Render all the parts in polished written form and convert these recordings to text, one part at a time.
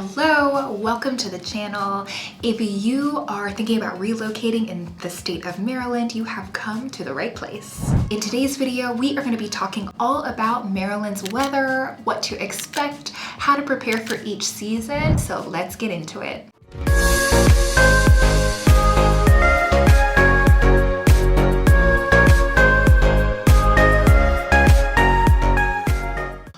Hello, welcome to the channel. If you are thinking about relocating in the state of Maryland, you have come to the right place. In today's video, we are going to be talking all about Maryland's weather, what to expect, how to prepare for each season. So let's get into it.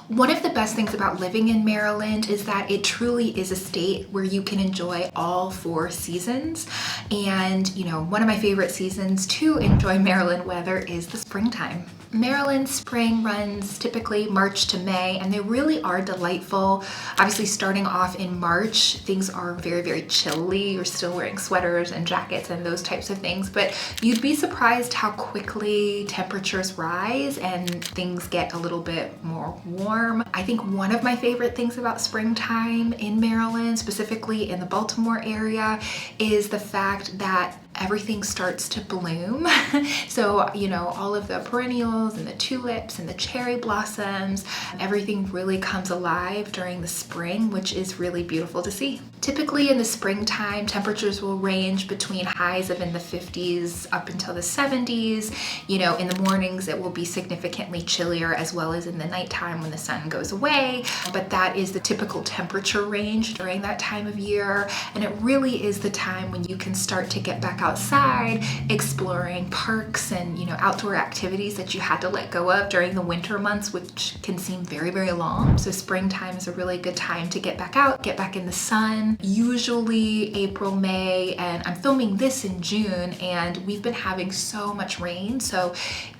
One of the best things about living in Maryland is that it truly is a state where you can enjoy all 4 seasons. And, one of my favorite seasons to enjoy Maryland weather is the springtime. Maryland's spring runs typically March to May, and they really are delightful. Obviously, starting off in March, things are very, very chilly. You're still wearing sweaters and jackets and those types of things, but you'd be surprised how quickly temperatures rise and things get a little bit more warm. I think one of my favorite things about springtime in Maryland, specifically in the Baltimore area, is the fact that everything starts to bloom. So, all of the perennials and the tulips and the cherry blossoms, everything really comes alive during the spring, which is really beautiful to see. Typically in the springtime, temperatures will range between highs of in the 50s up until the 70s. In the mornings, it will be significantly chillier, as well as in the nighttime when the sun goes away. But that is the typical temperature range during that time of year. And it really is the time when you can start to get back outside, exploring parks and, outdoor activities that you had to let go of during the winter months, which can seem very, very long. So springtime is a really good time to get back out, get back in the sun. Usually April, May, and I'm filming this in June, and we've been having so much rain. So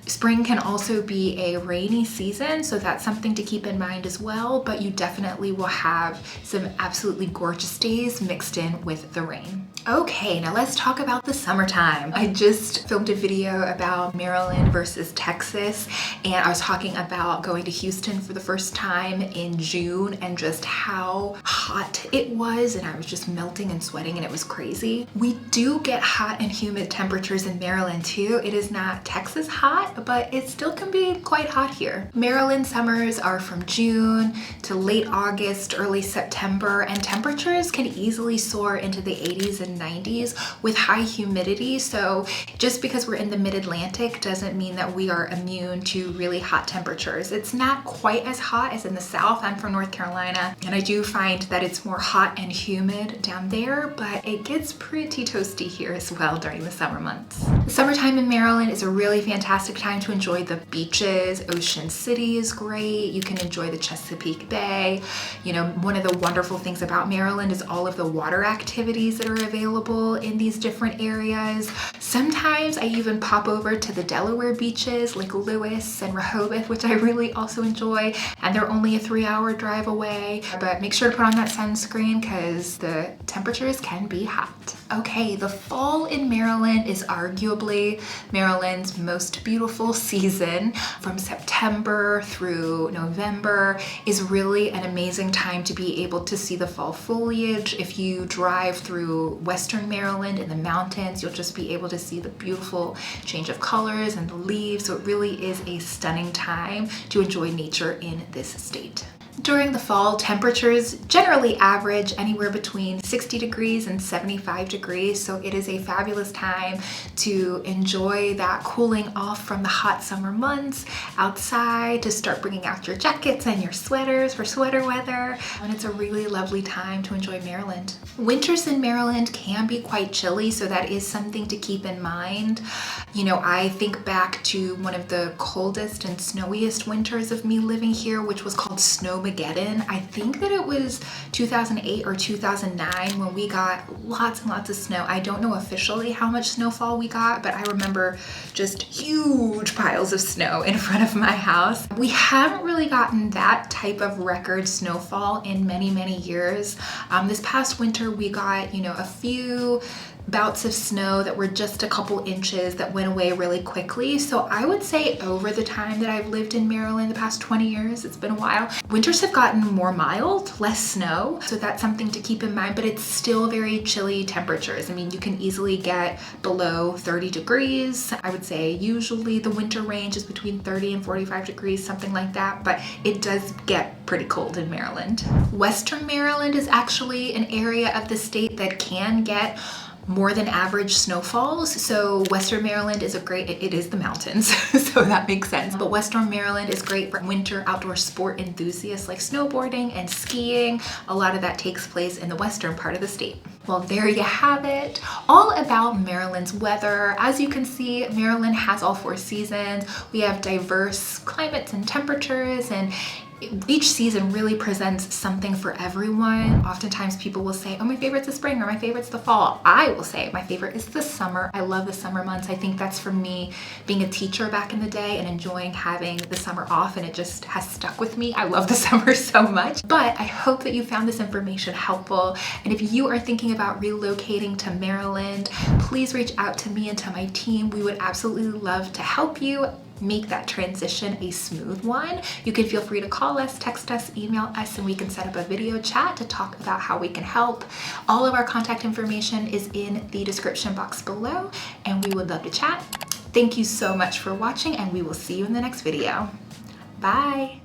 spring can also be a rainy season, so that's something to keep in mind as well, but you definitely will have some absolutely gorgeous days mixed in with the rain. Okay, now let's talk about the summertime. I just filmed a video about Maryland versus Texas, and I was talking about going to Houston for the first time in June and just how hot it was, and I was just melting and sweating, and it was crazy. We do get hot and humid temperatures in Maryland too. It is not Texas hot, but it still can be quite hot here. Maryland summers are from June to late August, early September, and temperatures can easily soar into the 80s and 90s with high humidity. So just because we're in the mid-Atlantic doesn't mean that we are immune to really hot temperatures. It's not quite as hot as in the South. I'm from North Carolina, and I do find that it's more hot and humid down there, but it gets pretty toasty here as well during the summer months. The summertime in Maryland is a really fantastic time to enjoy the beaches. Ocean City is great. You can enjoy the Chesapeake Bay. One of the wonderful things about Maryland is all of the water activities that are available in these different areas. Sometimes I even pop over to the Delaware beaches like Lewis and Rehoboth, which I really also enjoy, and they're only a 3-hour drive away, but make sure to put on that sunscreen because the temperatures can be hot. Okay, the fall in Maryland is arguably Maryland's most beautiful season. From September through November is really an amazing time to be able to see the fall foliage. If you drive through Western Maryland in the mountains, you'll just be able to see the beautiful change of colors and the leaves. So it really is a stunning time to enjoy nature in this state. During the fall, temperatures generally average anywhere between 60 degrees and 75 degrees, so it is a fabulous time to enjoy that cooling off from the hot summer months outside, to start bringing out your jackets and your sweaters for sweater weather, and it's a really lovely time to enjoy Maryland. Winters in Maryland can be quite chilly, so that is something to keep in mind. I think back to one of the coldest and snowiest winters of me living here, which was called Snowmageddon. I think that it was 2008 or 2009 when we got lots and lots of snow. I don't know officially how much snowfall we got, but I remember just huge piles of snow in front of my house. We haven't really gotten that type of record snowfall in many, many years. This past winter we got, a few bouts of snow that were just a couple inches that went away really quickly. So I would say over the time that I've lived in Maryland, the past 20 years, it's been a while, winters have gotten more mild, less snow. So that's something to keep in mind, but it's still very chilly temperatures. I mean, you can easily get below 30 degrees. I would say usually the winter range is between 30 and 45 degrees, something like that, but it does get pretty cold in Maryland. Western Maryland is actually an area of the state that can get more than average snowfalls. So Western Maryland is it is the mountains, so that makes sense. But Western Maryland is great for winter outdoor sport enthusiasts like snowboarding and skiing. A lot of that takes place in the western part of the state. Well, there you have it. All about Maryland's weather. As you can see, Maryland has all 4 seasons. We have diverse climates and temperatures, and each season really presents something for everyone. Oftentimes people will say, oh, my favorite's the spring or my favorite's the fall. I will say my favorite is the summer. I love the summer months. I think that's from me being a teacher back in the day and enjoying having the summer off, and it just has stuck with me. I love the summer so much. But I hope that you found this information helpful. And if you are thinking about relocating to Maryland, please reach out to me and to my team. We would absolutely love to help you make that transition a smooth one. You can feel free to call us, text us, email us, and we can set up a video chat to talk about how we can help. All of our contact information is in the description box below, and we would love to chat. Thank you so much for watching, and we will see you in the next video. Bye.